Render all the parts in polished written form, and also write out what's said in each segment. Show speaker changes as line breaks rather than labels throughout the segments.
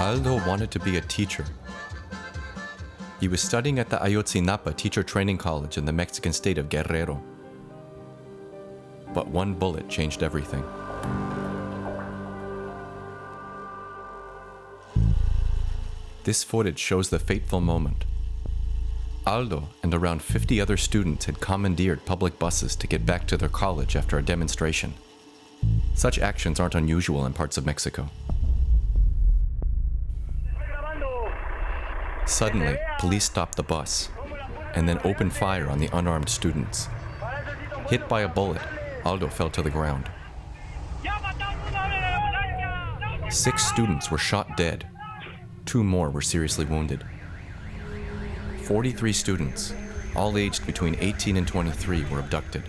Aldo wanted to be a teacher. He was studying at the Ayotzinapa Teacher Training College in the Mexican state of Guerrero. But one bullet changed everything. This footage shows the fateful moment. Aldo and around 50 other students had commandeered public buses to get back to their college after a demonstration. Such actions aren't unusual in parts of Mexico. Suddenly, police stopped the bus and then opened fire on the unarmed students. Hit by a bullet, Aldo fell to the ground. 6 students were shot dead. 2 more were seriously wounded. 43 students, all aged between 18 and 23, were abducted.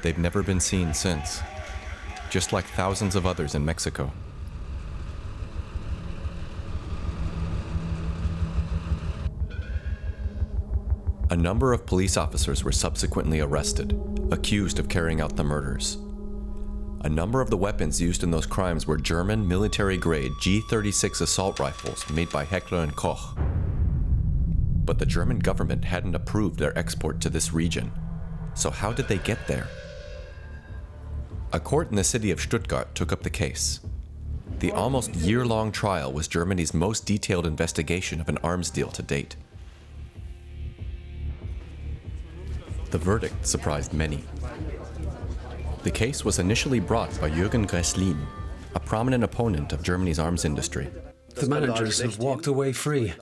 They've never been seen since, just like thousands of others in Mexico. A number of police officers were subsequently arrested, accused of carrying out the murders. A number of the weapons used in those crimes were German military-grade G36 assault rifles made by Heckler & Koch. But the German government hadn't approved their export to this region. So how did they get there? A court in the city of Stuttgart took up the case. The almost year-long trial was Germany's most detailed investigation of an arms deal to date. The verdict surprised many. The case was initially brought by GRÄSSLIN, a prominent opponent of Germany's arms industry.
The managers have walked away free.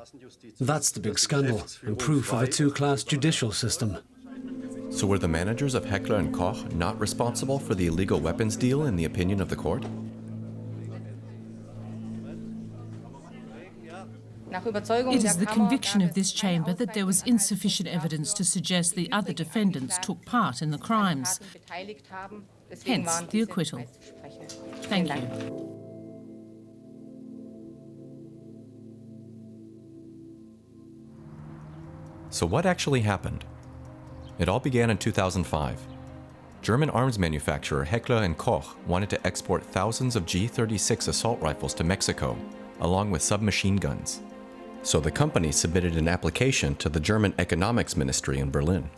That's the big scandal, and proof of a 2-class judicial system.
So were the managers of Heckler & Koch not responsible for the illegal weapons deal in the opinion of the court?
It is the conviction of this chamber that there was insufficient evidence to suggest the other defendants took part in the crimes. Hence the acquittal. Thank you.
So what actually happened? It all began in 2005. German arms manufacturer Heckler & Koch wanted to export thousands of G36 assault rifles to Mexico, along with submachine guns. So the company submitted an application to the German Economics Ministry in Berlin.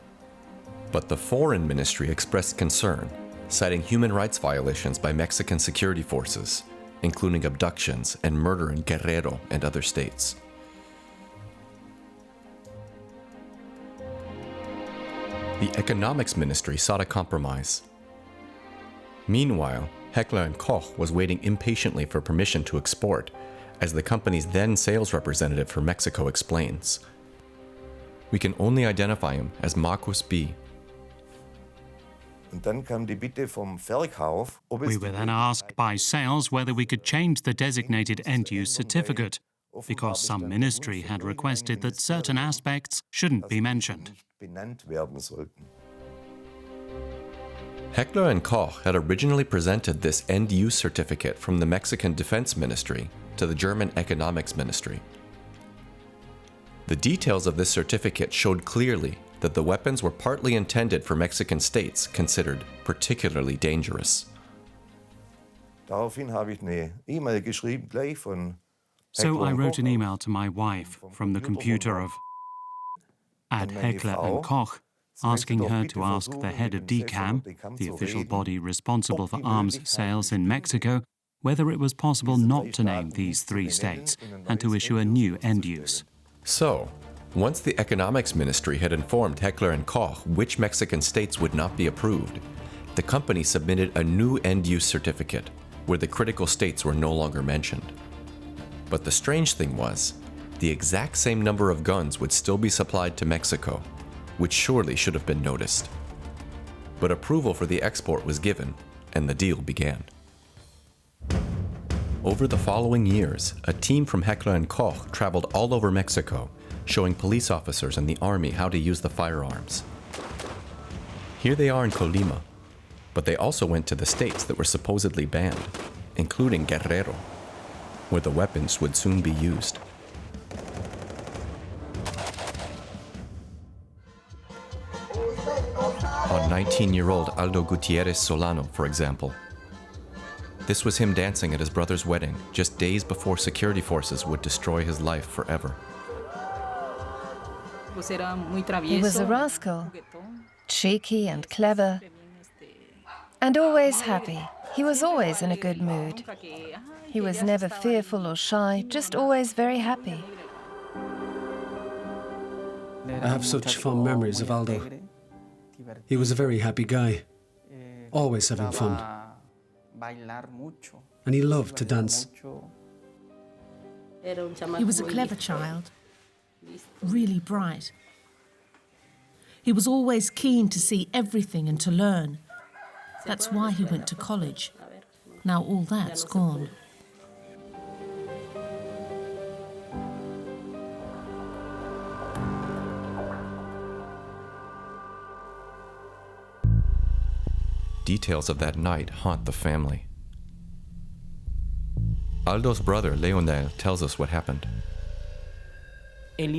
But the Foreign Ministry expressed concern, citing human rights violations by Mexican security forces, including abductions and murder in Guerrero and other states. The Economics Ministry sought a compromise. Meanwhile, Heckler & Koch was waiting impatiently for permission to export, as the company's then sales representative for Mexico explains. We can only identify him as Markus B.
We
were then asked by sales whether we could change the designated end-use certificate, because some ministry had requested that certain aspects shouldn't be mentioned.
Heckler & Koch had originally presented this end-use certificate from the Mexican Defense Ministry to the German Economics Ministry. The details of this certificate showed clearly that the weapons were partly intended for Mexican states considered particularly dangerous.
So I wrote an email to my wife from the computer of Heckler & Koch, asking her to ask the head of DCAM, the official body responsible for arms sales in Mexico, whether it was possible not to name these 3 states and to issue a new end-use.
So, once the Economics Ministry had informed Heckler & Koch which Mexican states would not be approved, the company submitted a new end-use certificate, where the critical states were no longer mentioned. But the strange thing was, the exact same number of guns would still be supplied to Mexico, which surely should have been noticed. But approval for the export was given, and the deal began. Over the following years, a team from Heckler & Koch traveled all over Mexico, showing police officers and the army how to use the firearms. Here they are in Colima, but they also went to the states that were supposedly banned, including Guerrero, where the weapons would soon be used. On 19-year-old Aldo Gutiérrez Solano, for example. This was him dancing at his brother's wedding, just days before security forces would destroy his life forever.
He was a rascal, cheeky and clever, and always happy. He was always in a good mood. He was never fearful or shy, just always very happy.
I have such fond memories of Aldo. He was a very happy guy, always having fun. And he loved to dance.
He was a clever child, really bright. He was always keen to see everything and to learn. That's why he went to college. Now all that's gone.
Details of that night haunt the family. Aldo's brother, Leonel, tells us what happened.
There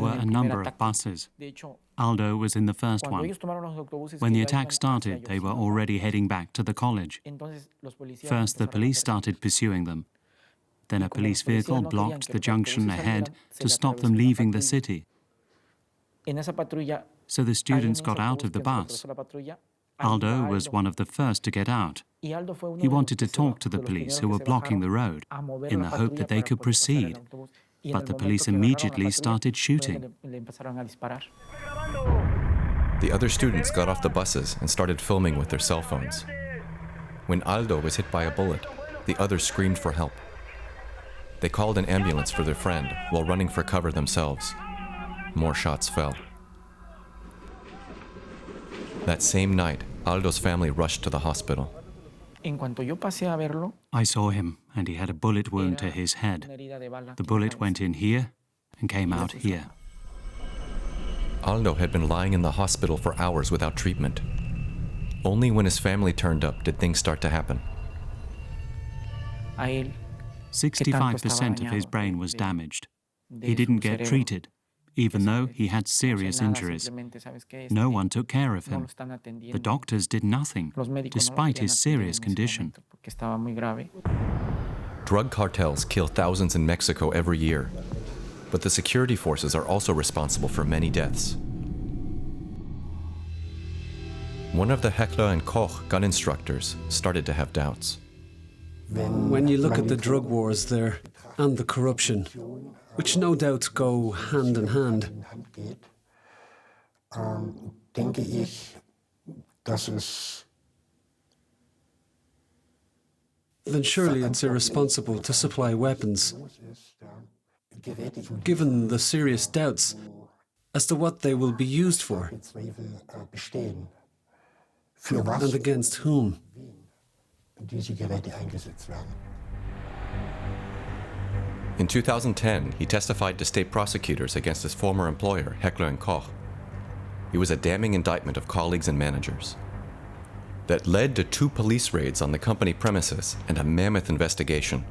were a number of buses. Aldo was in the first one. When the attack started, they were already heading back to the college. First, the police started pursuing them. Then a police vehicle blocked the junction ahead to stop them leaving the city. So the students got out of the bus. Aldo was one of the first to get out. He wanted to talk to the police who were blocking the road in the hope that they could proceed. But the police immediately started shooting.
The other students got off the buses and started filming with their cell phones. When Aldo was hit by a bullet, the others screamed for help. They called an ambulance for their friend while running for cover themselves. More shots fell. That same night, Aldo's family rushed to the hospital.
I saw him, and he had a bullet wound to his head. The bullet went in here and came out here.
Aldo had been lying in the hospital for hours without treatment. Only when his family turned up did things start to happen.
65% of his brain was damaged. He didn't get treated, even though he had serious injuries. No one took care of him. The doctors did nothing, despite his serious condition.
Drug cartels kill thousands in Mexico every year, but the security forces are also responsible for many deaths. One of the Heckler & Koch gun instructors started to have doubts.
When you look at the drug wars there and the corruption, which no doubt go hand in hand, then surely it's irresponsible to supply weapons, given the serious doubts as to what they will be used for and against whom.
In 2010, he testified to state prosecutors against his former employer, Heckler & Koch. It was a damning indictment of colleagues and managers that led to 2 police raids on the company premises and a mammoth investigation.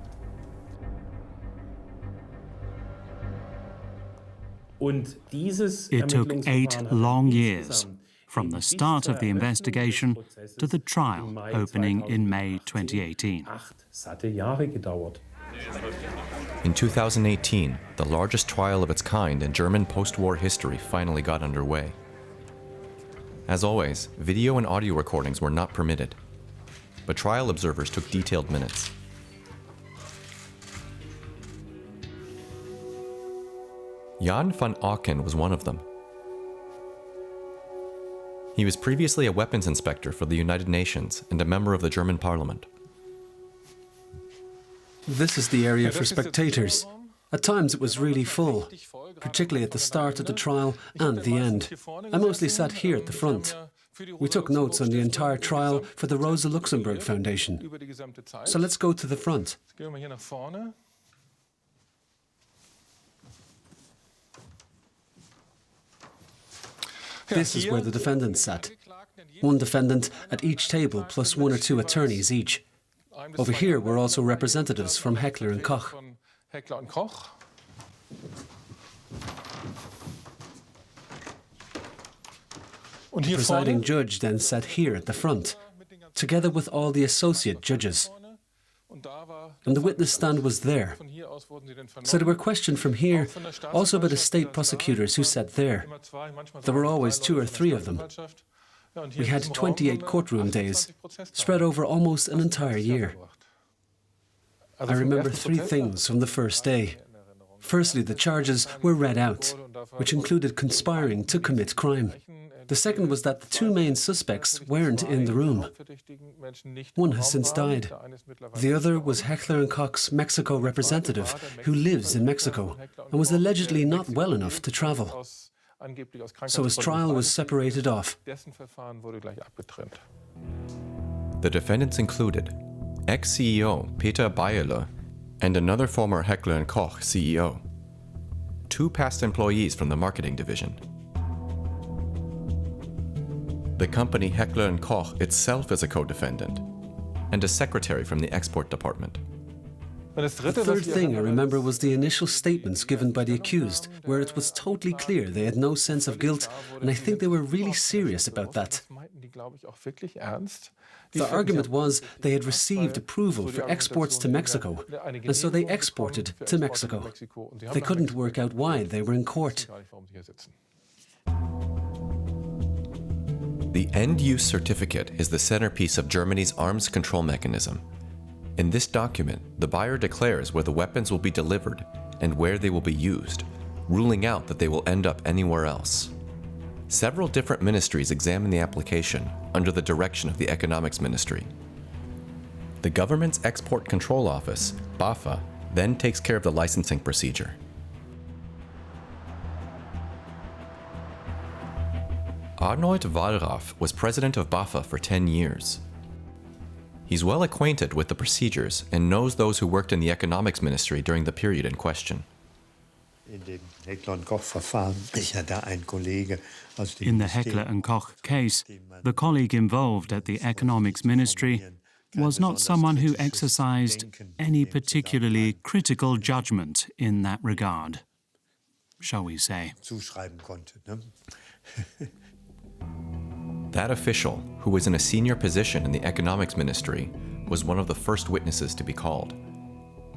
It took 8 long years, from the start of the investigation to the trial opening in May 2018.
In 2018, the largest trial of its kind in German post-war history finally got underway. As always, video and audio recordings were not permitted, but trial observers took detailed minutes. Jan van Auken was one of them. He was previously a weapons inspector for the United Nations and a member of the German Parliament.
This is the area for spectators. At times it was really full, particularly at the start of the trial and the end. I mostly sat here at the front. We took notes on the entire trial for the Rosa Luxemburg Foundation. So let's go to the front. This is where the defendants sat. One defendant at each table plus 1 or 2 attorneys each. Over here were also representatives from Heckler & Koch. The presiding judge then sat here at the front, together with all the associate judges. And the witness stand was there. So they were questioned from here, also by the state prosecutors who sat there. There were always 2 or 3 of them. We had 28 courtroom days, spread over almost an entire year. I remember 3 things from the first day. Firstly, the charges were read out, which included conspiring to commit crime. The second was that the 2 main suspects weren't in the room. One has since died. The other was Heckler & Koch's Mexico representative, who lives in Mexico and was allegedly not well enough to travel. So his trial was separated off.
The defendants included ex-CEO Peter Bayerle and another former Heckler & Koch CEO, 2 past employees from the marketing division. The company Heckler & Koch itself is a co-defendant, and a secretary from the export department.
The third thing I remember was the initial statements given by the accused, where it was totally clear they had no sense of guilt, and I think they were really serious about that. The argument was they had received approval for exports to Mexico, and so they exported to Mexico. They couldn't work out why they were in court.
The end-use certificate is the centerpiece of Germany's arms control mechanism. In this document, the buyer declares where the weapons will be delivered and where they will be used, ruling out that they will end up anywhere else. Several different ministries examine the application under the direction of the Economics Ministry. The government's Export Control Office, BAFA, then takes care of the licensing procedure. Arnold WALLRAFF was president of BAFA for 10 years. He's well acquainted with the procedures and knows those who worked in the Economics Ministry during the period in question.
In the Heckler & Koch case, the colleague involved at the Economics Ministry was not someone who exercised any particularly critical judgment in that regard, shall we say.
That official, who was in a senior position in the Economics Ministry, was one of the first witnesses to be called.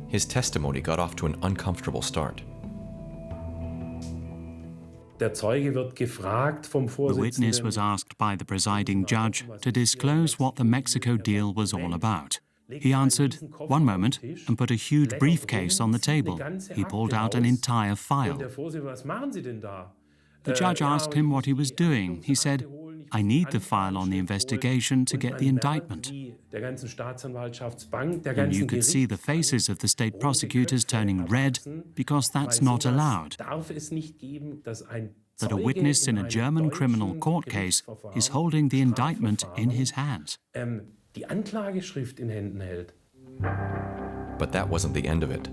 His testimony got off to an uncomfortable start.
The witness was asked by the presiding judge to disclose what the Mexico deal was all about. He answered, "1 moment," and put a huge briefcase on the table. He pulled out an entire file. The judge asked him what he was doing. He said, "I need the file on the investigation to get the indictment." And you could see the faces of the state prosecutors turning red because that's not allowed. That a witness in a German criminal court case is holding the indictment in his hands.
But that wasn't the end of it.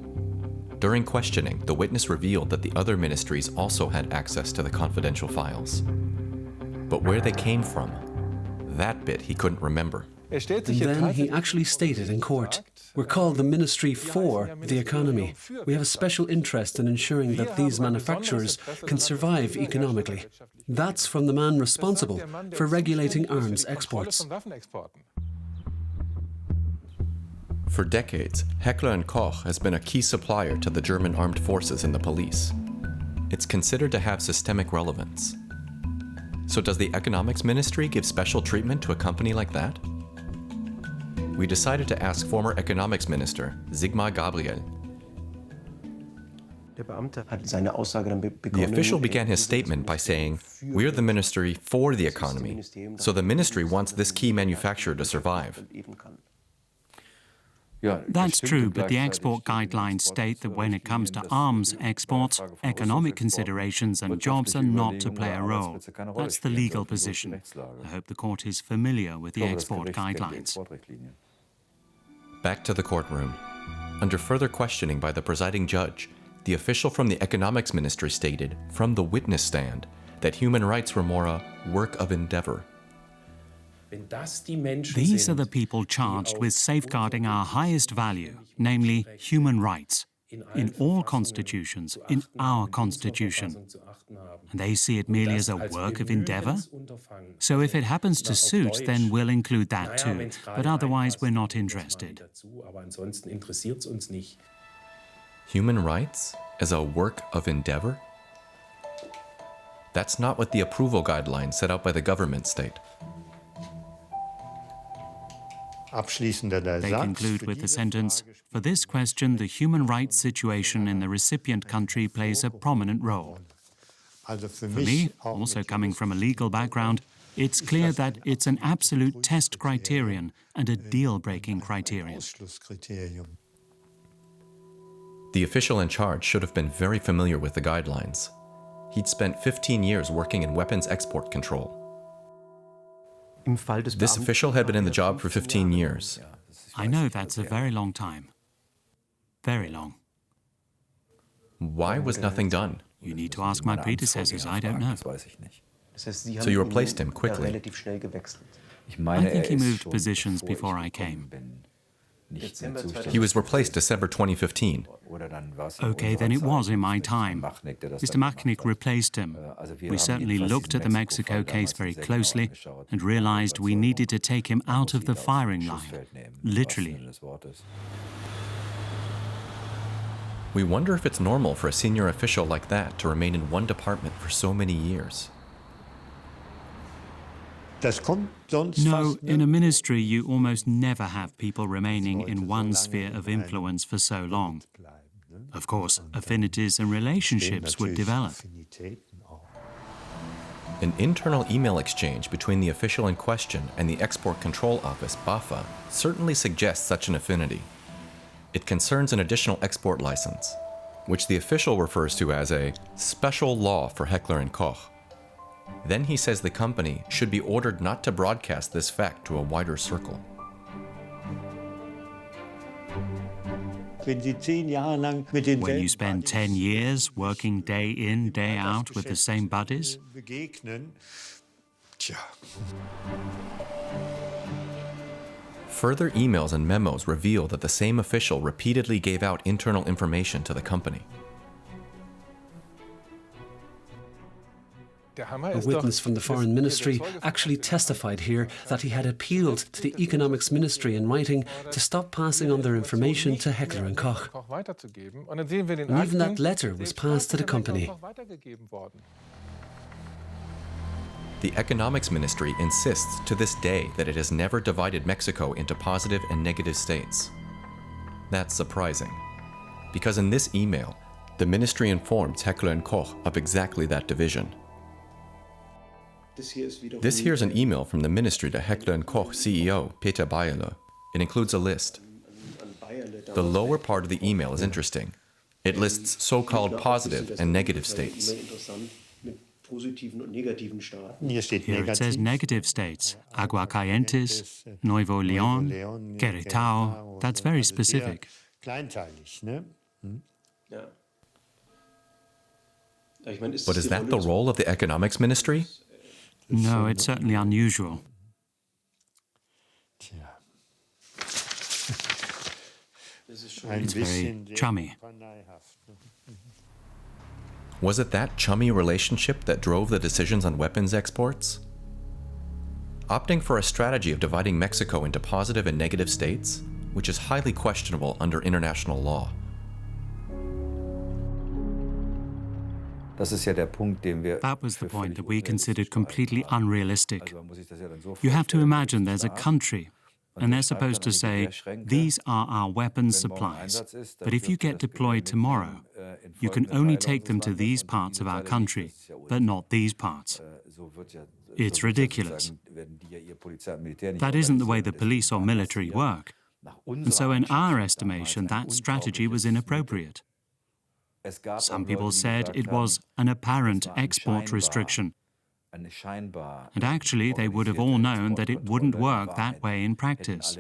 During questioning, the witness revealed that the other ministries also had access to the confidential files. But where they came from, that bit he couldn't remember.
And then he actually stated in court, "We're called the Ministry for the Economy. We have a special interest in ensuring that these manufacturers can survive economically." That's from the man responsible for regulating arms exports.
For decades, Heckler & Koch has been a key supplier to the German armed forces and the police. It's considered to have systemic relevance. So does the Economics Ministry give special treatment to a company like that? We decided to ask former Economics Minister Sigmar Gabriel. The official began his statement by saying, "We're the ministry for the economy, so the ministry wants this key manufacturer to survive."
That's true, but the export guidelines state that when it comes to arms exports, economic considerations and jobs are not to play a role. That's the legal position. I hope the court is familiar with the export guidelines.
Back to the courtroom. Under further questioning by the presiding judge, the official from the Economics Ministry stated, from the witness stand, that human rights were more a work of endeavor.
These are the people charged with safeguarding our highest value, namely human rights. in all constitutions, in our constitution. And they see it merely as a work of endeavour? So if it happens to suit, then we'll include that too, but otherwise we're not interested.
Human rights as a work of endeavor? That's not what the approval guidelines set out by the government state.
They conclude with the sentence, "For this question, the human rights situation in the recipient country plays a prominent role." For me, also coming from a legal background, it's clear that it's an absolute test criterion and a deal-breaking criterion.
The official in charge should have been very familiar with the guidelines. He'd spent 15 years working in weapons export control. This official had been in the job for 15 years.
I know that's a very long time. Very long.
Why was nothing done?
You need to ask my predecessors, I don't know.
So you replaced him quickly.
I think he moved positions before I came.
He was replaced December 2015.
Okay, then it was in my time. Mr. Machnik replaced him. We certainly looked at the Mexico case very closely and realized we needed to take him out of the firing line, literally.
We wonder if it's normal for a senior official like that to remain in one department for so many years.
No, in a ministry you almost never have people remaining in one sphere of influence for so long. Of course, affinities and relationships would develop.
An internal email exchange between the official in question and the Export Control Office, BAFA, certainly suggests such an affinity. It concerns an additional export license, which the official refers to as a special law for Heckler & Koch. Then he says the company should be ordered not to broadcast this fact to a wider circle.
When you spend 10 years working day in, day out with the same buddies?
Further emails and memos reveal that the same official repeatedly gave out internal information to the company.
A witness from the Foreign Ministry actually testified here that he had appealed to the Economics Ministry in writing to stop passing on their information to Heckler & Koch. And even that letter was passed to the company.
The Economics Ministry insists to this day that it has never divided Mexico into positive and negative states. That's surprising, because in this email, the ministry informs Heckler & Koch of exactly that division. This here's an email from the ministry to Heckler & Koch CEO Peter Bayerle. It includes a list. The lower part of the email is interesting. It lists so-called positive and negative states.
Here it says negative states, Aguascalientes, Nuevo León, Querétaro. That's very specific.
But is that the role of the Economics Ministry?
No, it's certainly unusual. It's very chummy.
Was it that chummy relationship that drove the decisions on weapons exports? Opting for a strategy of dividing Mexico into positive and negative states, which is highly questionable under international law.
That was the point that we considered completely unrealistic. You have to imagine there's a country, and they're supposed to say, these are our weapons supplies, but if you get deployed tomorrow, you can only take them to these parts of our country, but not these parts. It's ridiculous. That isn't the way the police or military work. And so in our estimation, that strategy was inappropriate. Some people said it was an apparent export restriction. And actually, they would have all known that it wouldn't work that way in practice.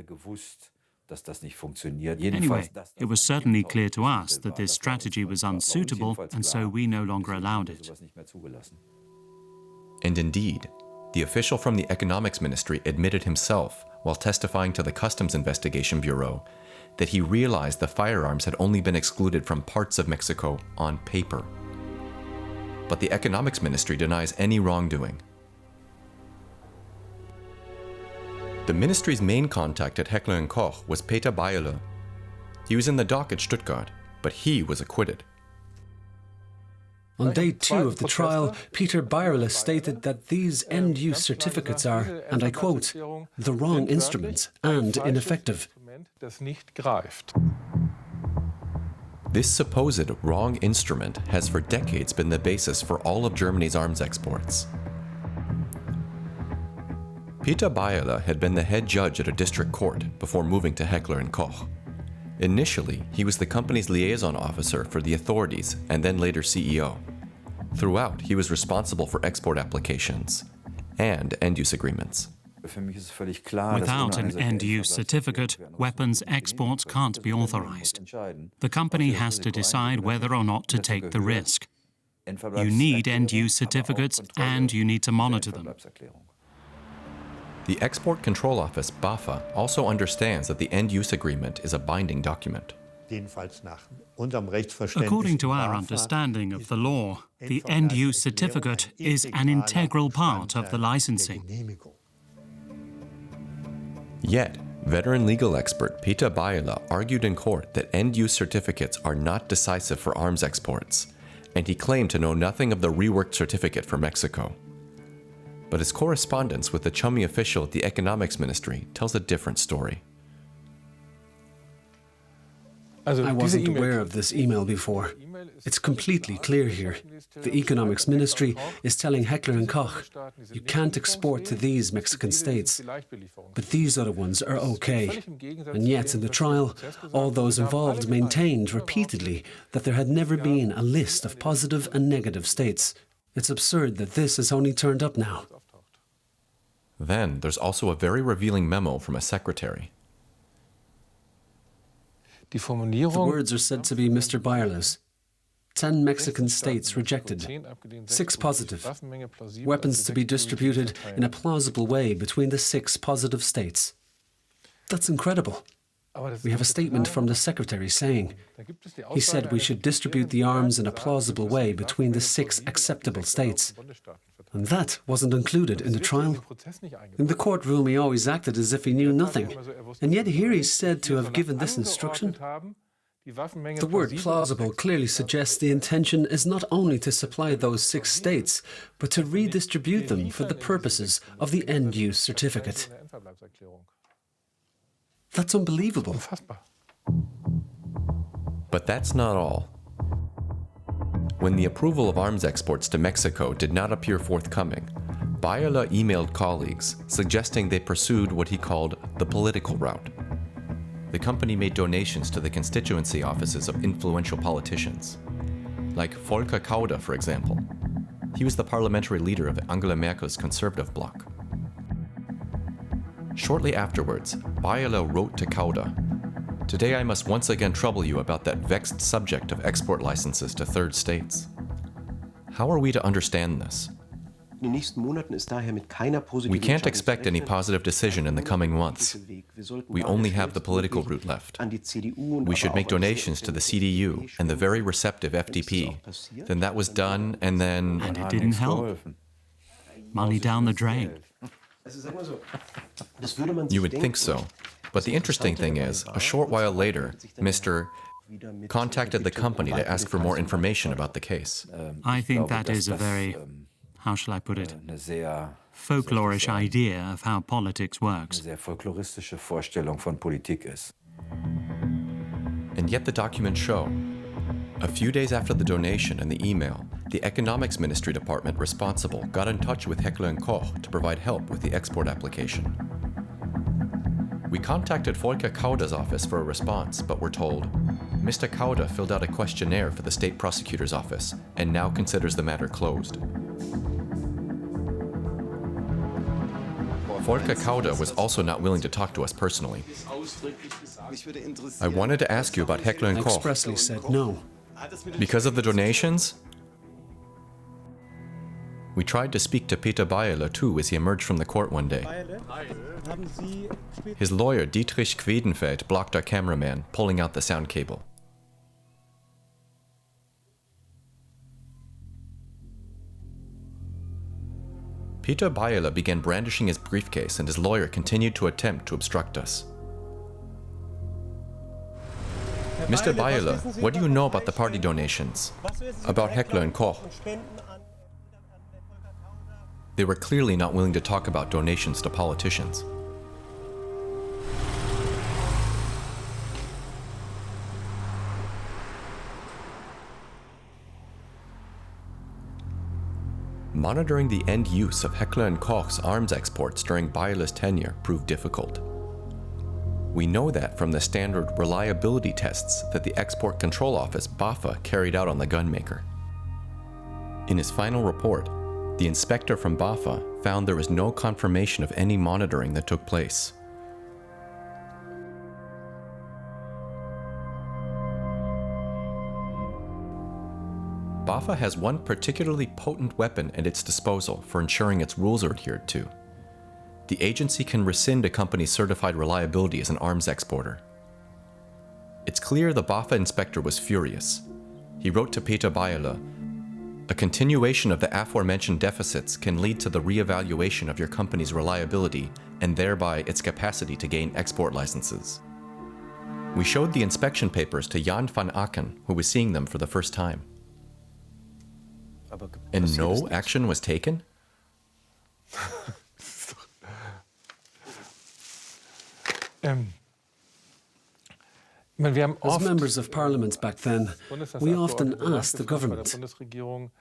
Anyway, it was certainly clear to us that this strategy was unsuitable, and so we no longer allowed it.
And indeed, the official from the Economics Ministry admitted himself, while testifying to the Customs Investigation Bureau, that he realized the firearms had only been excluded from parts of Mexico on paper. But the Economics Ministry denies any wrongdoing. The ministry's main contact at Heckler & Koch was Peter Bayerle. He was in the dock at Stuttgart, but he was acquitted.
On day 2 of the trial, Peter Bayerle stated that these end-use certificates are, and I quote, "the wrong instruments and ineffective."
This supposed wrong instrument has for decades been the basis for all of Germany's arms exports. Peter Bayerle had been the head judge at a district court before moving to Heckler & Koch. Initially, he was the company's liaison officer for the authorities and then later CEO. Throughout, he was responsible for export applications and end-use agreements.
Without an end-use certificate, weapons exports can't be authorized. The company has to decide whether or not to take the risk. You need end-use certificates and you need to monitor them.
The Export Control Office, BAFA, also understands that the end-use agreement is a binding document.
According to our understanding of the law, the end-use certificate is an integral part of the licensing.
Yet, veteran legal expert Peter Bayerle argued in court that end-use certificates are not decisive for arms exports, and he claimed to know nothing of the reworked certificate for Mexico. But his correspondence with the chummy official at the Economics Ministry tells a different story.
I wasn't aware of this email before. It's completely clear here. The Economics Ministry is telling Heckler & Koch, you can't export to these Mexican states, but these other ones are okay. And yet, in the trial, all those involved maintained repeatedly that there had never been a list of positive and negative states. It's absurd that this has only turned up now.
Then, there's also a very revealing memo from a secretary.
The words are said to be Mr. Bayerle's. 10 Mexican states rejected, 6 positive. Weapons to be distributed in a plausible way between the 6 positive states. That's incredible. We have a statement from the secretary saying, he said we should distribute the arms in a plausible way between the 6 acceptable states. And that wasn't included in the trial. In the courtroom, he always acted as if he knew nothing. And yet here he's said to have given this instruction. The word plausible clearly suggests the intention is not only to supply those 6 states, but to redistribute them for the purposes of the end-use certificate. That's unbelievable.
But that's not all. When the approval of arms exports to Mexico did not appear forthcoming, Bayerle emailed colleagues suggesting they pursued what he called the political route. The company made donations to the constituency offices of influential politicians, like Volker Kauder, for example. He was the parliamentary leader of Angela Merkel's conservative bloc. Shortly afterwards, Bayerle wrote to Kauder, "Today I must once again trouble you about that vexed subject of export licenses to third states." How are we to understand this? We can't expect any positive decision in the coming months. We only have the political route left. We should make donations to the CDU and the very receptive FDP. Then that was done, and then...
And it didn't help. Money down the drain.
You would think so. But the interesting thing is, a short while later, Mr. contacted the company to ask for more information about the case.
I think that is a very, how shall I put it, folklorish idea of how politics works.
And yet the documents show, a few days after the donation and the email, the Economics Ministry department responsible got in touch with Heckler & Koch to provide help with the export application. We contacted Volker Kauder's office for a response, but were told, Mr. Kauder filled out a questionnaire for the state prosecutor's office and now considers the matter closed. Volker Kauder was also not willing to talk to us personally. I wanted to ask you about Heckler & Koch.
Expressly said no.
Because of the donations? We tried to speak to Peter Bayerle too as he emerged from the court one day. His lawyer, Dietrich Quedenfeld, blocked our cameraman, pulling out the sound cable. Peter Bayerle began brandishing his briefcase, and his lawyer continued to attempt to obstruct us. Mr. Bayerle, what do you know about the party donations? About Heckler and Koch? They were clearly not willing to talk about donations to politicians. Monitoring the end use of Heckler and Koch's arms exports during Bayerle's tenure proved difficult. We know that from the standard reliability tests that the Export Control Office, BAFA, carried out on the gunmaker. In his final report, the inspector from BAFA found there was no confirmation of any monitoring that took place. BAFA has one particularly potent weapon at its disposal for ensuring its rules are adhered to. The agency can rescind a company's certified reliability as an arms exporter. It's clear the BAFA inspector was furious. He wrote to Peter Bayerle, "A continuation of the aforementioned deficits can lead to the re-evaluation of your company's reliability and thereby its capacity to gain export licenses." We showed the inspection papers to Jan van Aken, who was seeing them for the first time. And no action was taken?
As members of parliament back then, we often asked the government,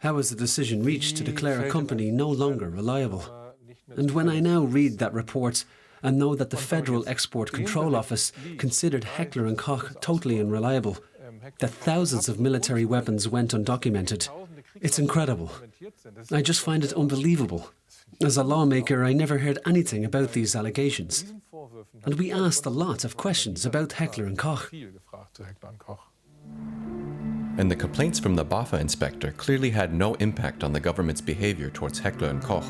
how was the decision reached to declare a company no longer reliable? And when I now read that report and know that the Federal Export Control Office considered Heckler and Koch totally unreliable, that thousands of military weapons went undocumented, it's incredible. I just find it unbelievable. As a lawmaker, I never heard anything about these allegations. And we asked a lot of questions about Heckler and Koch.
And the complaints from the BAFA inspector clearly had no impact on the government's behavior towards Heckler and Koch.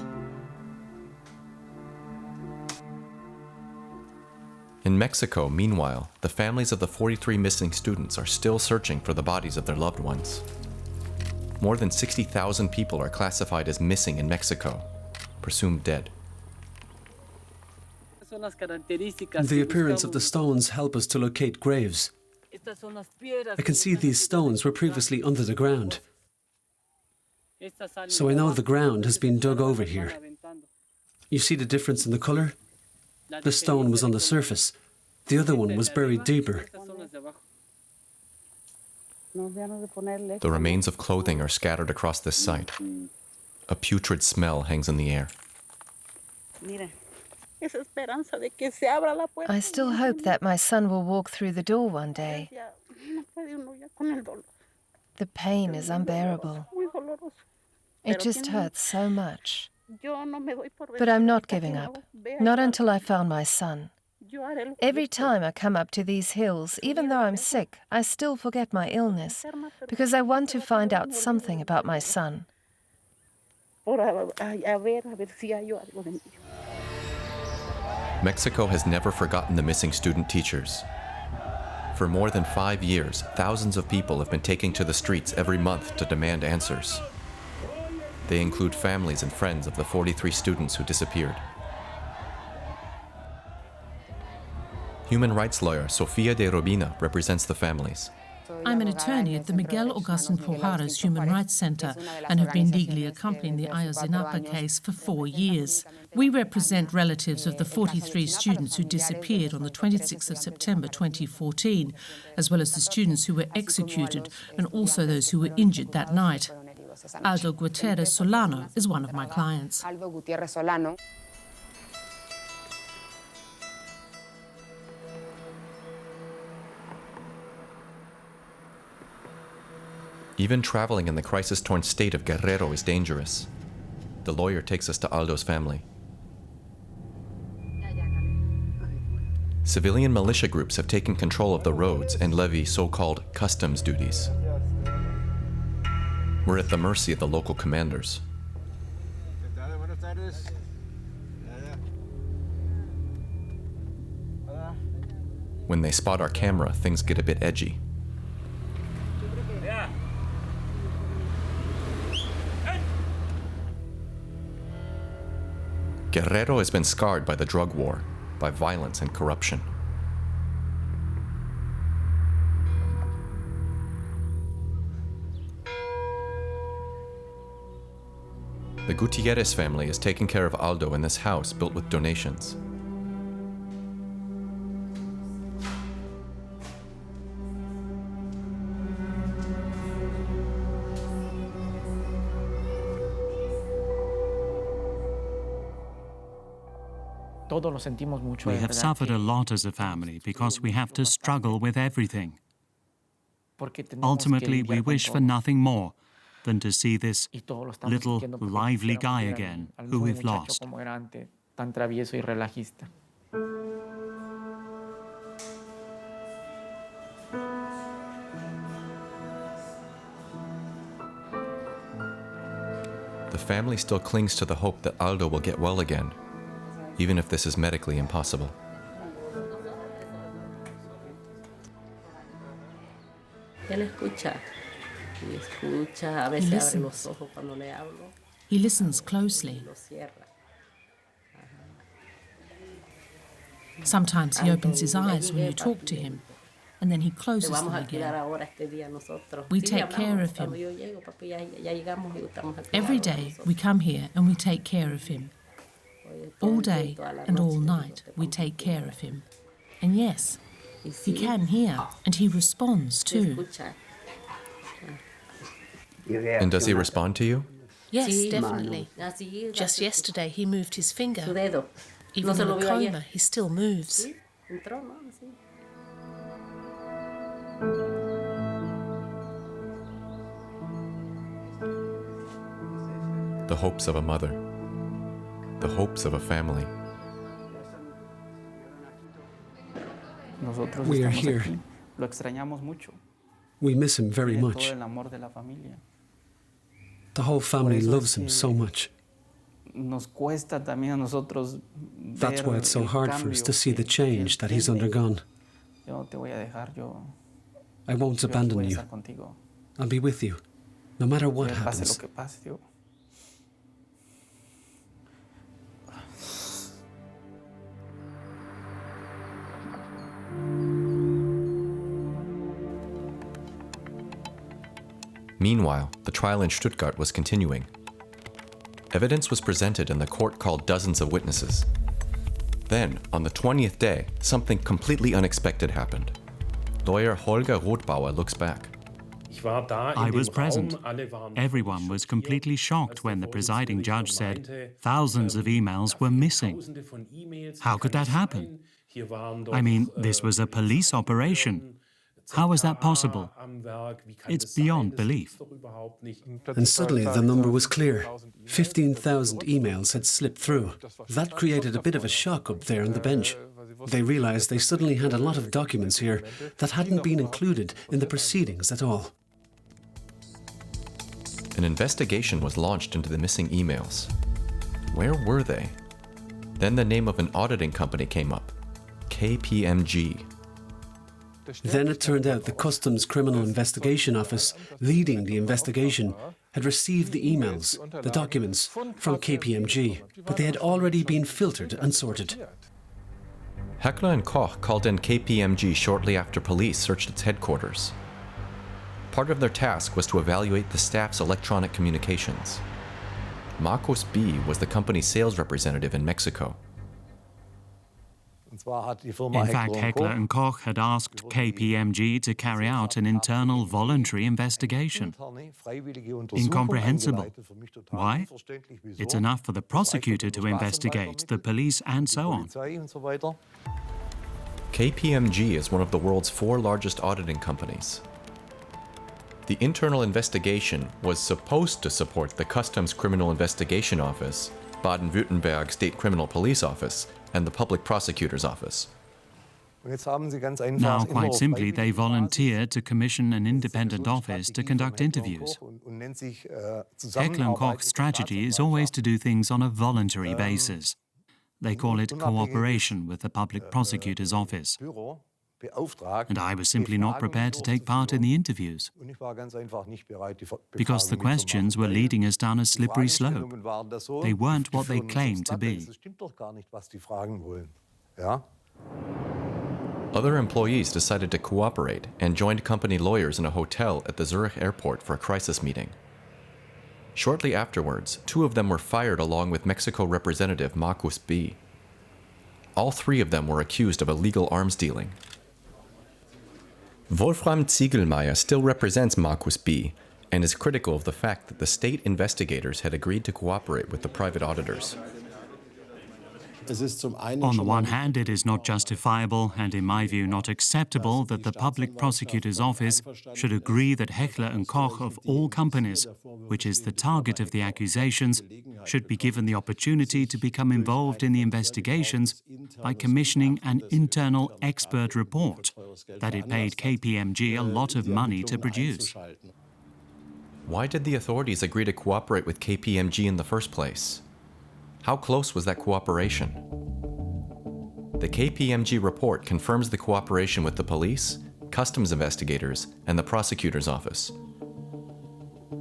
In Mexico, meanwhile, the families of the 43 missing students are still searching for the bodies of their loved ones. More than 60,000 people are classified as missing in Mexico, presumed dead.
The appearance of the stones help us to locate graves. I can see these stones were previously under the ground. So I know the ground has been dug over here. You see the difference in the colour? The stone was on the surface. The other one was buried deeper.
The remains of clothing are scattered across this site. A putrid smell hangs in the air.
I still hope that my son will walk through the door one day. The pain is unbearable. It just hurts so much. But I'm not giving up, not until I found my son. Every time I come up to these hills, even though I'm sick, I still forget my illness, because I want to find out something about my son.
Mexico has never forgotten the missing student teachers. For more than 5 years, thousands of people have been taking to the streets every month to demand answers. They include families and friends of the 43 students who disappeared. Human rights lawyer Sofia de Robina represents the families.
I'm an attorney at the Miguel Augustin Porrares Human Rights Center and have been legally accompanying the Ayotzinapa case for 4 years. We represent relatives of the 43 students who disappeared on the 26th of September 2014, as well as the students who were executed and also those who were injured that night. Aldo Gutierrez Solano is one of my clients.
Even traveling in the crisis-torn state of Guerrero is dangerous. The lawyer takes us to Aldo's family. Civilian militia groups have taken control of the roads and levy so-called customs duties. We're at the mercy of the local commanders. When they spot our camera, things get a bit edgy. Guerrero has been scarred by the drug war, by violence and corruption. The Gutiérrez family is taking care of Aldo in this house built with donations.
We have suffered a lot as a family because we have to struggle with everything. Ultimately, we wish for nothing more than to see this little, lively guy again who we've lost.
The family still clings to the hope that Aldo will get well again, even if this is medically impossible.
He listens closely. Sometimes he opens his eyes when you talk to him, and then he closes them again. We take care of him. Every day we come here and we take care of him. All day and all night we take care of him. And yes, he can hear, and he responds too.
And does he respond to you?
Yes, definitely. Just yesterday he moved his finger. Even in a coma, he still moves.
The hopes of a mother. The hopes of a family.
We are here. We miss him very much. The whole family loves him so much. That's why it's so hard for us to see the change that he's undergone. I won't abandon you. I'll be with you, no matter what happens.
Meanwhile, the trial in Stuttgart was continuing. Evidence was presented and the court called dozens of witnesses. Then, on the 20th day, something completely unexpected happened. Lawyer Holger Rothbauer looks back.
I was present. Everyone was completely shocked when the presiding judge said thousands of emails were missing. How could that happen? I mean, this was a police operation. How was that possible? It's beyond belief.
And suddenly the number was clear. 15,000 emails had slipped through. That created a bit of a shock up there on the bench. They realized they suddenly had a lot of documents here that hadn't been included in the proceedings at all.
An investigation was launched into the missing emails. Where were they? Then the name of an auditing company came up, KPMG.
Then it turned out the Customs Criminal Investigation Office, leading the investigation, had received the emails, the documents, from KPMG, but they had already been filtered and sorted.
Heckler and Koch called in KPMG shortly after police searched its headquarters. Part of their task was to evaluate the staff's electronic communications. Marcos B. was the company's sales representative in Mexico.
In fact, Heckler and Koch had asked KPMG to carry out an internal voluntary investigation. Incomprehensible. Why? It's enough for the prosecutor to investigate, the police, and so on.
KPMG is one of the world's 4 largest auditing companies. The internal investigation was supposed to support the Customs Criminal Investigation Office, Baden-Württemberg State Criminal Police Office, and the Public Prosecutor's Office.
Now, quite simply, they volunteered to commission an independent office to conduct interviews. Heckler and Koch's strategy is always to do things on a voluntary basis. They call it cooperation with the Public Prosecutor's Office. and I was simply not prepared to take part in the interviews, because the questions were leading us down a slippery slope. They weren't what they claimed to be.
Other employees decided to cooperate and joined company lawyers in a hotel at the Zurich airport for a crisis meeting. Shortly afterwards, 2 of them were fired along with Mexico representative Markus B. All 3 of them were accused of illegal arms dealing. Wolfram Ziegelmeier still represents Markus B. and is critical of the fact that the state investigators had agreed to cooperate with the private auditors.
On the one hand, it is not justifiable and, in my view, not acceptable that the Public Prosecutor's Office should agree that Heckler & Koch of all companies, which is the target of the accusations, should be given the opportunity to become involved in the investigations by commissioning an internal expert report that it paid KPMG a lot of money to produce.
Why did the authorities agree to cooperate with KPMG in the first place? How close was that cooperation? The KPMG report confirms the cooperation with the police, customs investigators, and the prosecutor's office.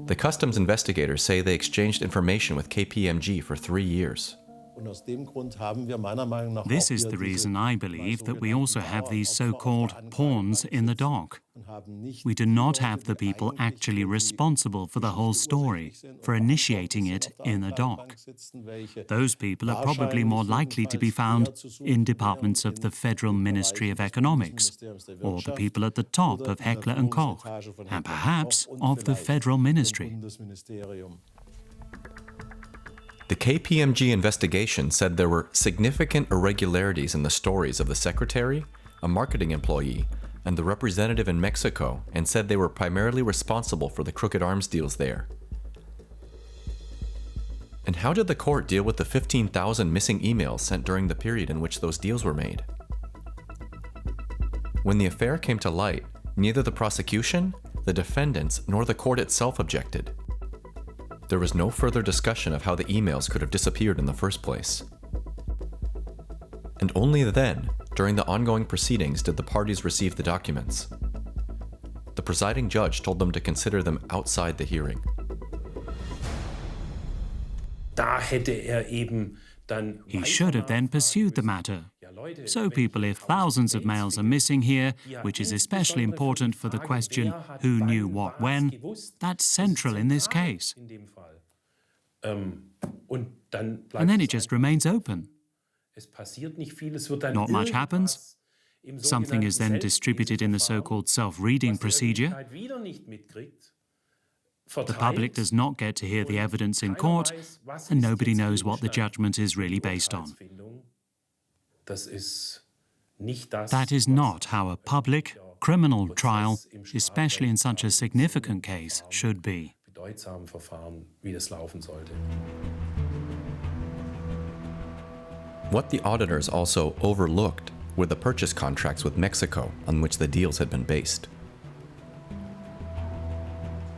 The customs investigators say they exchanged information with KPMG for 3 years.
This is the reason I believe that we also have these so-called pawns in the dock. We do not have the people actually responsible for the whole story, for initiating it in the dock. Those people are probably more likely to be found in departments of the Federal Ministry of Economics, or the people at the top of Heckler & Koch, and perhaps of the Federal Ministry.
The KPMG investigation said there were significant irregularities in the stories of the secretary, a marketing employee, and the representative in Mexico, and said they were primarily responsible for the crooked arms deals there. And how did the court deal with the 15,000 missing emails sent during the period in which those deals were made? When the affair came to light, neither the prosecution, the defendants, nor the court itself objected. There was no further discussion of how the emails could have disappeared in the first place. And only then, during the ongoing proceedings, did the parties receive the documents. The presiding judge told them to consider them outside the hearing.
He should have then pursued the matter. So, people, if thousands of mails are missing here, which is especially important for the question, who knew what when, that's central in this case. And then it just remains open. Not much happens. Something is then distributed in the so-called self-reading procedure. The public does not get to hear the evidence in court, and nobody knows what the judgment is really based on. That is not how a public, criminal trial, especially in such a significant case, should be.
What the auditors also overlooked were the purchase contracts with Mexico on which the deals had been based.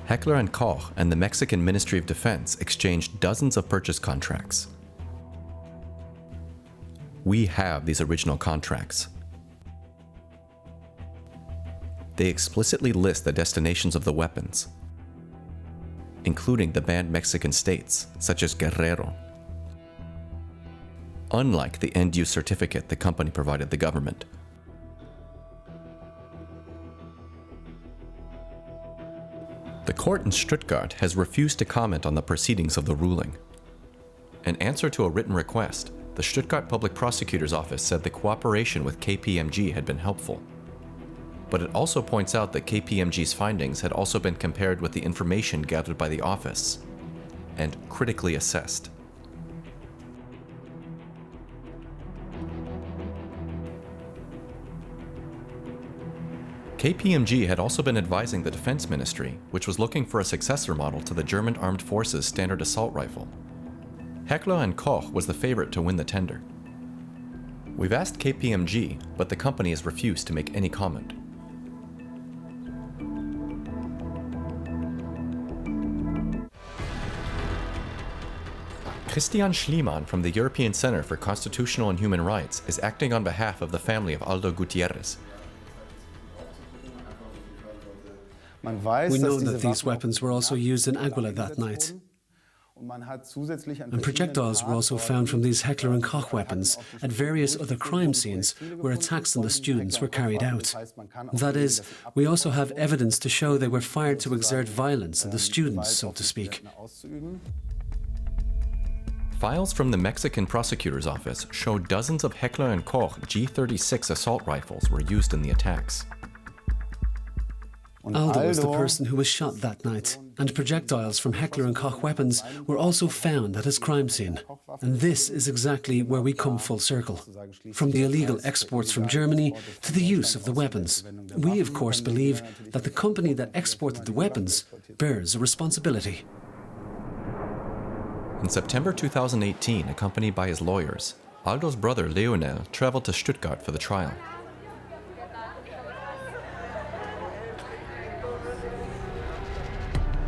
Heckler & Koch and the Mexican Ministry of Defense exchanged dozens of purchase contracts. We have these original contracts. They explicitly list the destinations of the weapons, including the banned Mexican states, such as Guerrero. Unlike the end-use certificate the company provided the government. The court in Stuttgart has refused to comment on the proceedings of the ruling. In answer to a written request, the Stuttgart Public Prosecutor's Office said the cooperation with KPMG had been helpful. But it also points out that KPMG's findings had also been compared with the information gathered by the office and critically assessed. KPMG had also been advising the Defense Ministry, which was looking for a successor model to the German Armed Forces Standard Assault Rifle. Heckler & Koch was the favorite to win the tender. We've asked KPMG, but the company has refused to make any comment. Christian Schliemann from the European Center for Constitutional and Human Rights is acting on behalf of the family of Aldo Gutiérrez.
We know that these weapons were also used in Aguila that night. And projectiles were also found from these Heckler & Koch weapons at various other crime scenes where attacks on the students were carried out. That is, we also have evidence to show they were fired to exert violence on the students, so to speak.
Files from the Mexican prosecutor's office show dozens of Heckler & Koch G36 assault rifles were used in the attacks.
Aldo is the person who was shot that night, and projectiles from Heckler & Koch weapons were also found at his crime scene. And this is exactly where we come full circle. From the illegal exports from Germany to the use of the weapons. We, of course, believe that the company that exported the weapons bears a responsibility.
In September 2018, accompanied by his lawyers, Aldo's brother Leonel traveled to Stuttgart for the trial.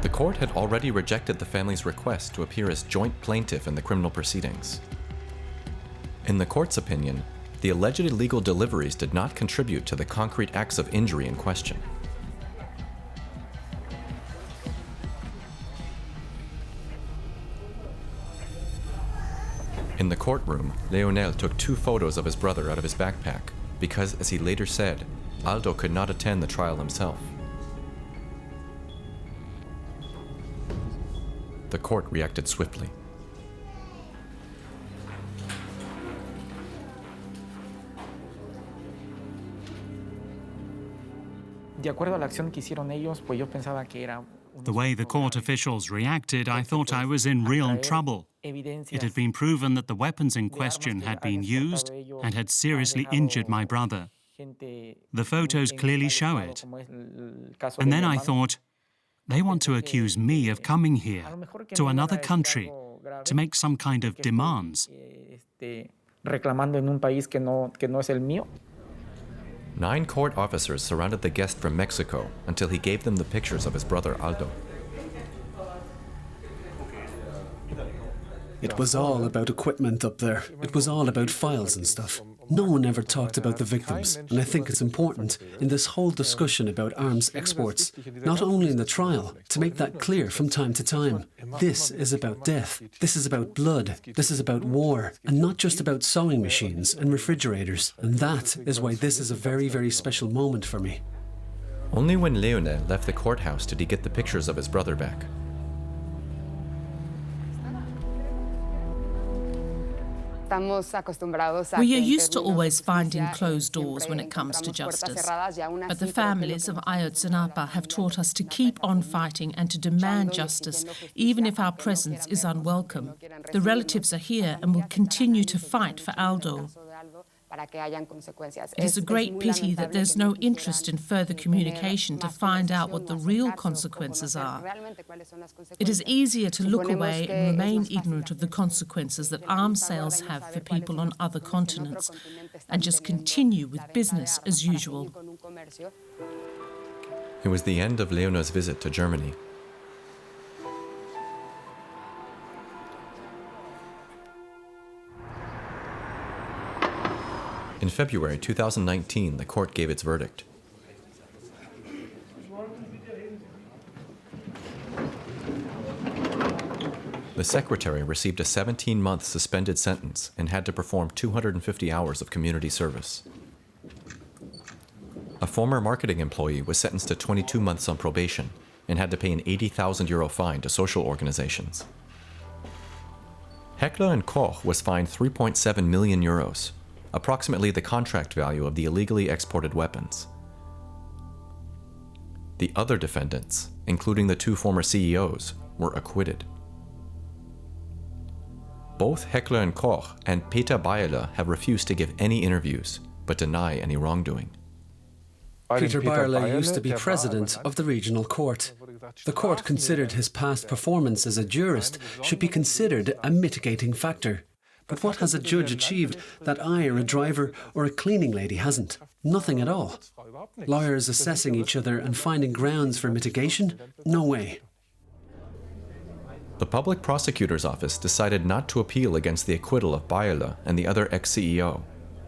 The court had already rejected the family's request to appear as joint plaintiff in the criminal proceedings. In the court's opinion, the alleged illegal deliveries did not contribute to the concrete acts of injury in question. In the courtroom, Leonel took 2 photos of his brother out of his backpack because, as he later said, Aldo could not attend the trial himself. The court reacted swiftly.
The way the court officials reacted, I thought I was in real trouble. It had been proven that the weapons in question had been used and had seriously injured my brother. The photos clearly show it. And then I thought, they want to accuse me of coming here, to another country, to make some kind of demands.
9 court officers surrounded the guest from Mexico until he gave them the pictures of his brother Aldo.
It was all about equipment up there. It was all about files and stuff. No one ever talked about the victims, and I think it's important in this whole discussion about arms exports, not only in the trial, to make that clear from time to time. This is about death, this is about blood, this is about war, and not just about sewing machines and refrigerators. And that is why this is a very, very special moment for me.
Only when Leonel left the courthouse did he get the pictures of his brother back.
We are used to always finding closed doors when it comes to justice, but the families of Ayotzinapa have taught us to keep on fighting and to demand justice, even if our presence is unwelcome. The relatives are here and will continue to fight for Aldo. It is a great pity that there's no interest in further communication to find out what the real consequences are. It is easier to look away and remain ignorant of the consequences that arms sales have for people on other continents and just continue with business as usual.
It was the end of Leonel's visit to Germany. In February 2019, the court gave its verdict. The secretary received a 17-month suspended sentence and had to perform 250 hours of community service. A former marketing employee was sentenced to 22 months on probation and had to pay an €80,000 fine to social organizations. Heckler & Koch was fined €3.7 million, approximately the contract value of the illegally exported weapons. The other defendants, including the 2 former CEOs, were acquitted. Both Heckler & Koch and Peter Bayerle have refused to give any interviews, but deny any wrongdoing.
Peter Bayerle used to be president of the regional court. The court considered his past performance as a jurist should be considered a mitigating factor. But what has a judge achieved that I or a driver or a cleaning lady hasn't? Nothing at all. Lawyers assessing each other and finding grounds for mitigation? No way.
The public prosecutor's office decided not to appeal against the acquittal of Bayerle and the other ex-CEO,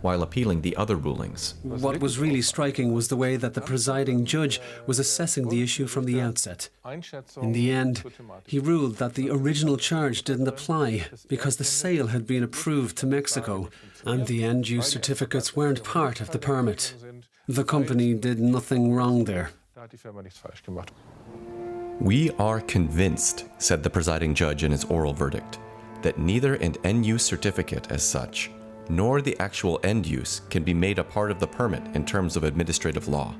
while appealing the other rulings.
What was really striking was the way that the presiding judge was assessing the issue from the outset. In the end, he ruled that the original charge didn't apply because the sale had been approved to Mexico and the end-use certificates weren't part of the permit. The company did nothing wrong there.
We are convinced, said the presiding judge in his oral verdict, that neither an end-use certificate as such, nor the actual end use can be made a part of the permit in terms of administrative law.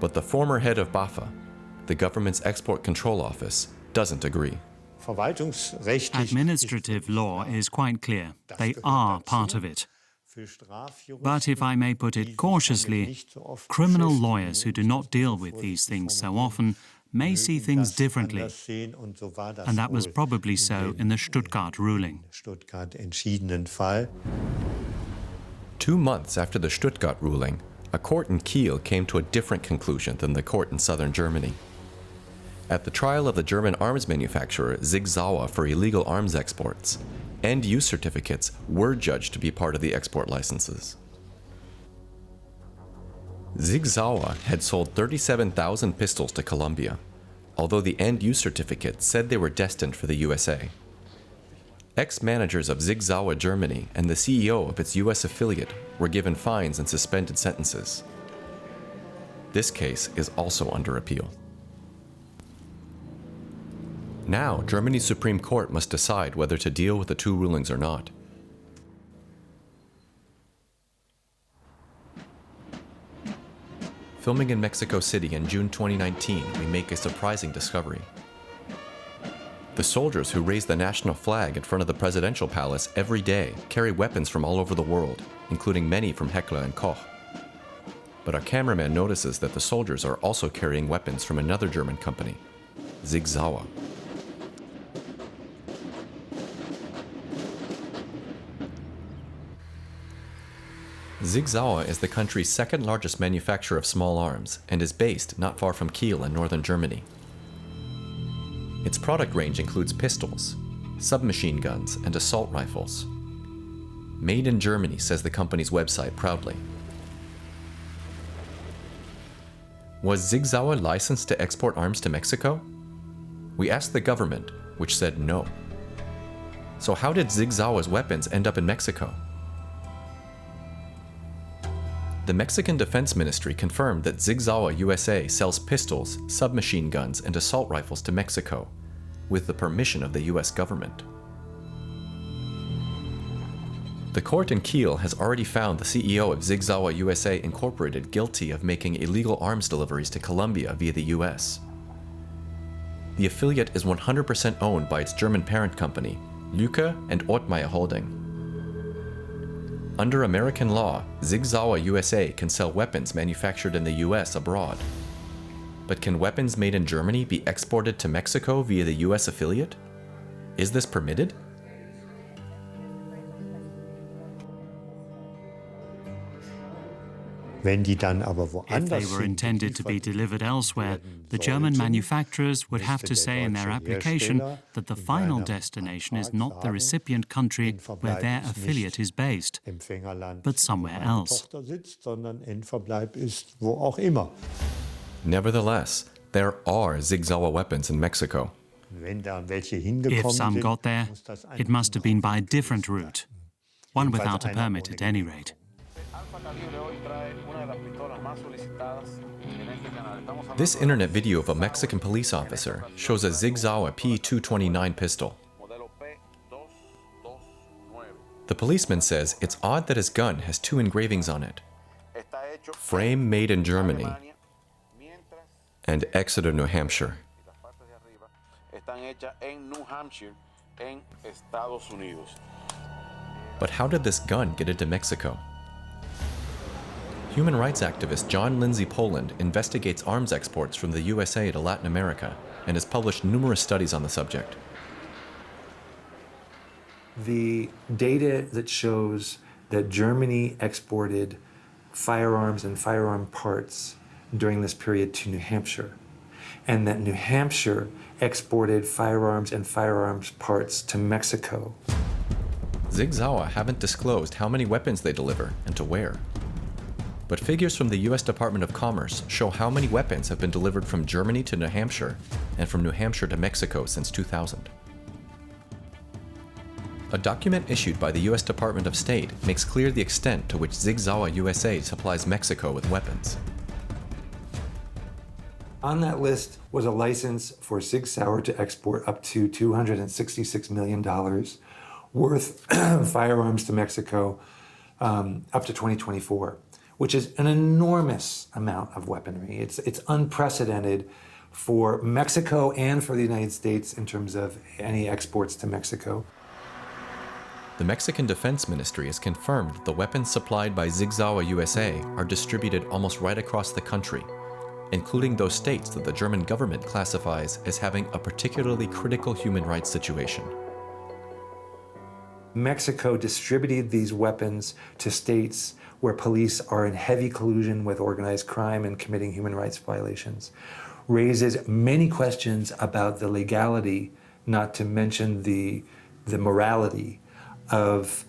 But the former head of BAFA, the government's export control office, doesn't agree.
Administrative law is quite clear. They are part of it. But if I may put it cautiously, criminal lawyers who do not deal with these things so often may see things differently, and that was probably so in the Stuttgart ruling.
2 months after the Stuttgart ruling, a court in Kiel came to a different conclusion than the court in southern Germany. At the trial of the German arms manufacturer Sig Sauer for illegal arms exports, end-use certificates were judged to be part of the export licenses. Sig Sauer had sold 37,000 pistols to Colombia, although the end-use certificate said they were destined for the USA. Ex-managers of Sig Sauer Germany and the CEO of its US affiliate were given fines and suspended sentences. This case is also under appeal. Now, Germany's Supreme Court must decide whether to deal with the two rulings or not. Filming in Mexico City in June 2019, we make a surprising discovery. The soldiers who raise the national flag in front of the presidential palace every day carry weapons from all over the world, including many from Heckler & Koch. But our cameraman notices that the soldiers are also carrying weapons from another German company, Sig Sauer. Sig Sauer is the country's second largest manufacturer of small arms and is based not far from Kiel in northern Germany. Its product range includes pistols, submachine guns, and assault rifles. Made in Germany, says the company's website proudly. Was Sig Sauer licensed to export arms to Mexico? We asked the government, which said no. So how did Sig Sauer's weapons end up in Mexico? The Mexican Defense Ministry confirmed that Sig Sauer USA sells pistols, submachine guns, and assault rifles to Mexico, with the permission of the US government. The court in Kiel has already found the CEO of Sig Sauer USA Incorporated guilty of making illegal arms deliveries to Colombia via the US. The affiliate is 100% owned by its German parent company, Lücke and Ottmeyer Holding. Under American law, Sig Sauer USA can sell weapons manufactured in the US abroad. But can weapons made in Germany be exported to Mexico via the US affiliate? Is this permitted?
If they were intended to be delivered elsewhere, the German manufacturers would have to say in their application that the final destination is not the recipient country where their affiliate is based, but somewhere else.
Nevertheless, there are Sig Sauer weapons in Mexico.
If some got there, it must have been by a different route, one without a permit at any rate.
This internet video of a Mexican police officer shows a Sig Sauer P229 pistol. The policeman says it's odd that his gun has two engravings on it: frame made in Germany and Exeter, New Hampshire. But how did this gun get into Mexico? Human rights activist John Lindsay Poland investigates arms exports from the USA to Latin America and has published numerous studies on the subject.
The data that shows that Germany exported firearms and firearm parts during this period to New Hampshire, and that New Hampshire exported firearms and firearms parts to Mexico.
Sig Sauer haven't disclosed how many weapons they deliver and to where. But figures from the US Department of Commerce show how many weapons have been delivered from Germany to New Hampshire and from New Hampshire to Mexico since 2000. A document issued by the US Department of State makes clear the extent to which Sig Sauer USA supplies Mexico with weapons.
On that list was a license for Sig Sauer to export up to $266 million worth of firearms to Mexico up to 2024, which is an enormous amount of weaponry. It's unprecedented for Mexico and for the United States in terms of any exports to Mexico.
The Mexican Defense Ministry has confirmed that the weapons supplied by Sig Sauer USA are distributed almost right across the country, including those states that the German government classifies as having a particularly critical human rights situation.
Mexico distributed these weapons to states where police are in heavy collusion with organized crime and committing human rights violations, raises many questions about the legality, not to mention the morality of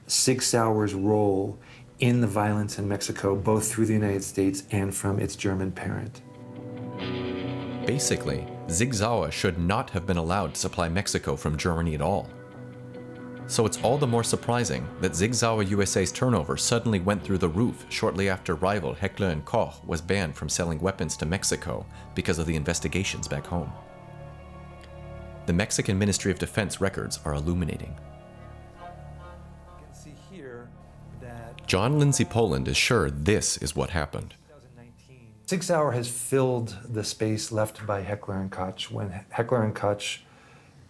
Sig Sauer's role in the violence in Mexico, both through the United States and from its German parent.
Basically, Sig Sauer should not have been allowed to supply Mexico from Germany at all. So it's all the more surprising that Sig Sauer USA's turnover suddenly went through the roof shortly after rival Heckler & Koch was banned from selling weapons to Mexico because of the investigations back home. The Mexican Ministry of Defense records are illuminating. John Lindsay Poland is sure this is what happened.
Sig Sauer has filled the space left by Heckler & Koch when Heckler & Koch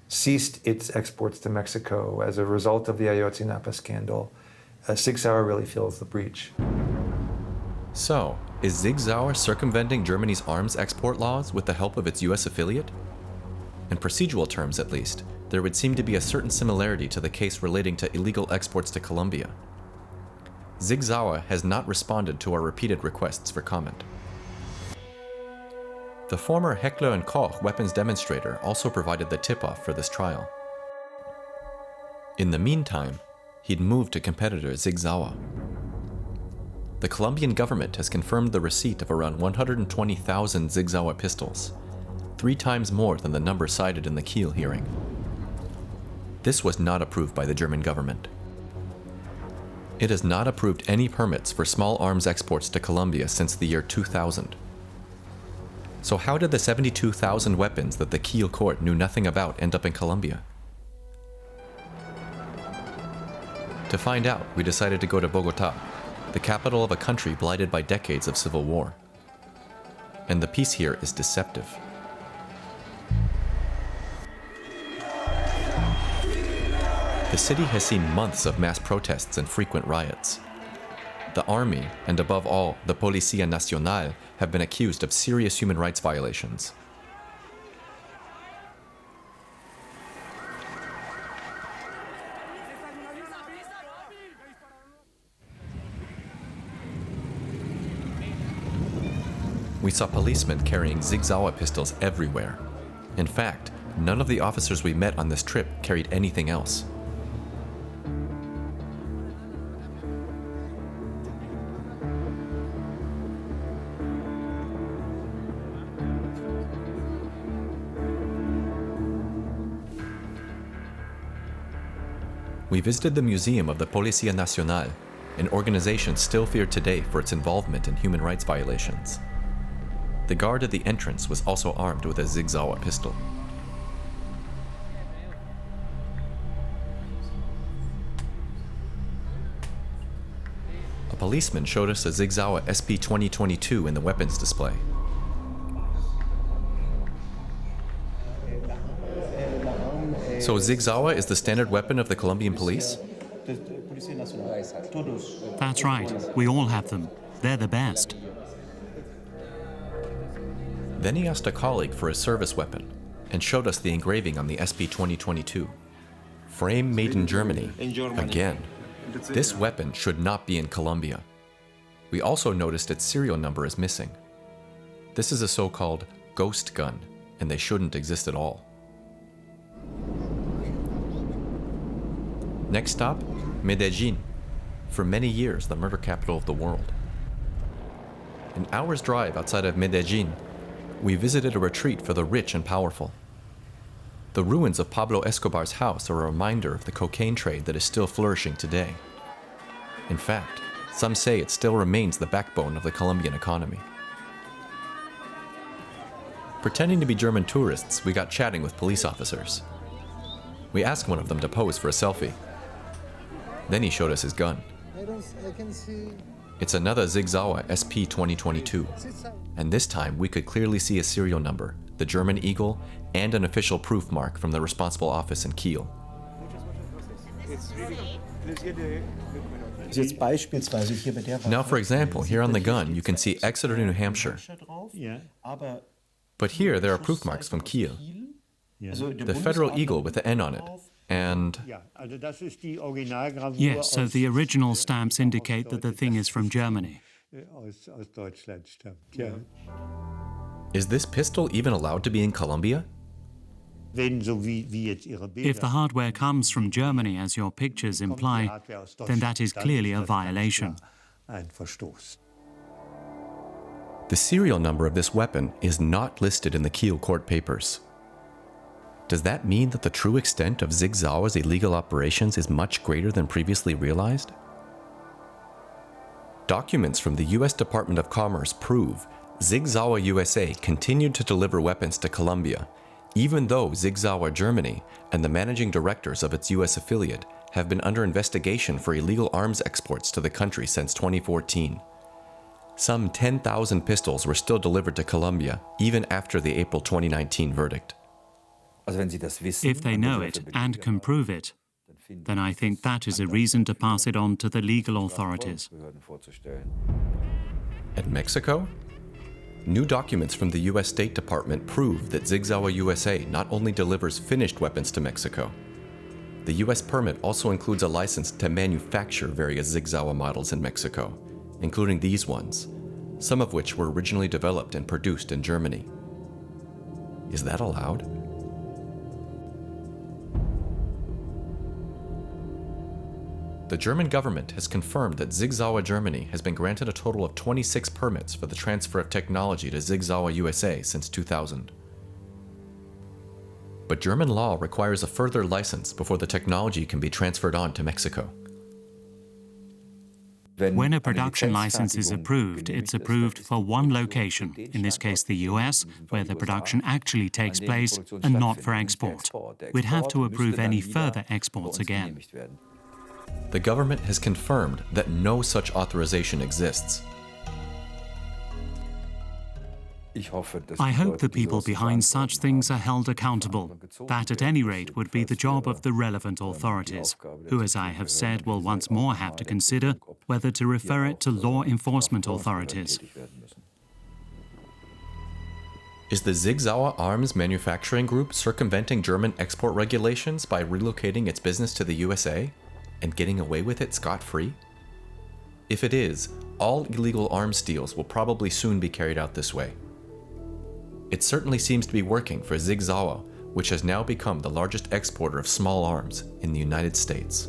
ceased its exports to Mexico as a result of the Ayotzinapa scandal. Sig Sauer really fills the breach.
So, is Sig Sauer circumventing Germany's arms export laws with the help of its US affiliate? In procedural terms, at least, there would seem to be a certain similarity to the case relating to illegal exports to Colombia. Sig Sauer has not responded to our repeated requests for comment. The former Heckler & Koch weapons demonstrator also provided the tip-off for this trial. In the meantime, he'd moved to competitor Sig Sauer. The Colombian government has confirmed the receipt of around 120,000 Sig Sauer pistols, 3 times more than the number cited in the Kiel hearing. This was not approved by the German government. It has not approved any permits for small arms exports to Colombia since the year 2000. So how did the 72,000 weapons that the Kiel court knew nothing about end up in Colombia? To find out, we decided to go to Bogotá, the capital of a country blighted by decades of civil war. And the peace here is deceptive. The city has seen months of mass protests and frequent riots. The army, and above all, the Policía Nacional, have been accused of serious human rights violations. We saw policemen carrying Sig Sauer pistols everywhere. In fact, none of the officers we met on this trip carried anything else. We visited the museum of the Policía Nacional, an organization still feared today for its involvement in human rights violations. The guard at the entrance was also armed with a Sig Sauer pistol. A policeman showed us a Sig Sauer SP-2022 in the weapons display. So Sig Sauer is the standard weapon of the Colombian police?
That's right. We all have them. They're the best.
Then he asked a colleague for a service weapon and showed us the engraving on the SP-2022. Frame made in Germany. Again. This weapon should not be in Colombia. We also noticed its serial number is missing. This is a so-called ghost gun, and they shouldn't exist at all. Next stop, Medellin, for many years the murder capital of the world. An hour's drive outside of Medellin, we visited a retreat for the rich and powerful. The ruins of Pablo Escobar's house are a reminder of the cocaine trade that is still flourishing today. In fact, some say it still remains the backbone of the Colombian economy. Pretending to be German tourists, we got chatting with police officers. We asked one of them to pose for a selfie. Then he showed us his gun. It's another Sig Sauer SP 2022, and this time we could clearly see a serial number, the German Eagle, and an official proof mark from the responsible office in Kiel. Now, for example, here on the gun, you can see Exeter, New Hampshire. But here, there are proof marks from Kiel. The Federal Eagle with the N on it, and...
Yes, so the original stamps indicate that the thing is from Germany.
Is this pistol even allowed to be in Colombia?
If the hardware comes from Germany, as your pictures imply, then that is clearly a violation.
The serial number of this weapon is not listed in the Kiel court papers. Does that mean that the true extent of Sig Sauer's illegal operations is much greater than previously realized? Documents from the US Department of Commerce prove Sig Sauer USA continued to deliver weapons to Colombia, even though Sig Sauer Germany and the managing directors of its US affiliate have been under investigation for illegal arms exports to the country since 2014. Some 10,000 pistols were still delivered to Colombia even after the April 2019 verdict.
If they know it and can prove it, then I think that is a reason to pass it on to the legal authorities.
At Mexico? New documents from the US State Department prove that Sig Sauer USA not only delivers finished weapons to Mexico. The US permit also includes a license to manufacture various Sig Sauer models in Mexico, including these ones, some of which were originally developed and produced in Germany. Is that allowed? The German government has confirmed that Sig Sauer Germany has been granted a total of 26 permits for the transfer of technology to Sig Sauer USA since 2000. But German law requires a further license before the technology can be transferred on to Mexico.
When a production license is approved, it's approved for one location, in this case the US, where the production actually takes place, and not for export. We'd have to approve any further exports again.
The government has confirmed that no such authorization exists.
I hope the people behind such things are held accountable. That, at any rate, would be the job of the relevant authorities, who, as I have said, will once more have to consider whether to refer it to law enforcement authorities.
Is the Sig Sauer Arms Manufacturing Group circumventing German export regulations by relocating its business to the USA and getting away with it scot-free? If it is, all illegal arms deals will probably soon be carried out this way. It certainly seems to be working for Sig Sauer, which has now become the largest exporter of small arms in the United States.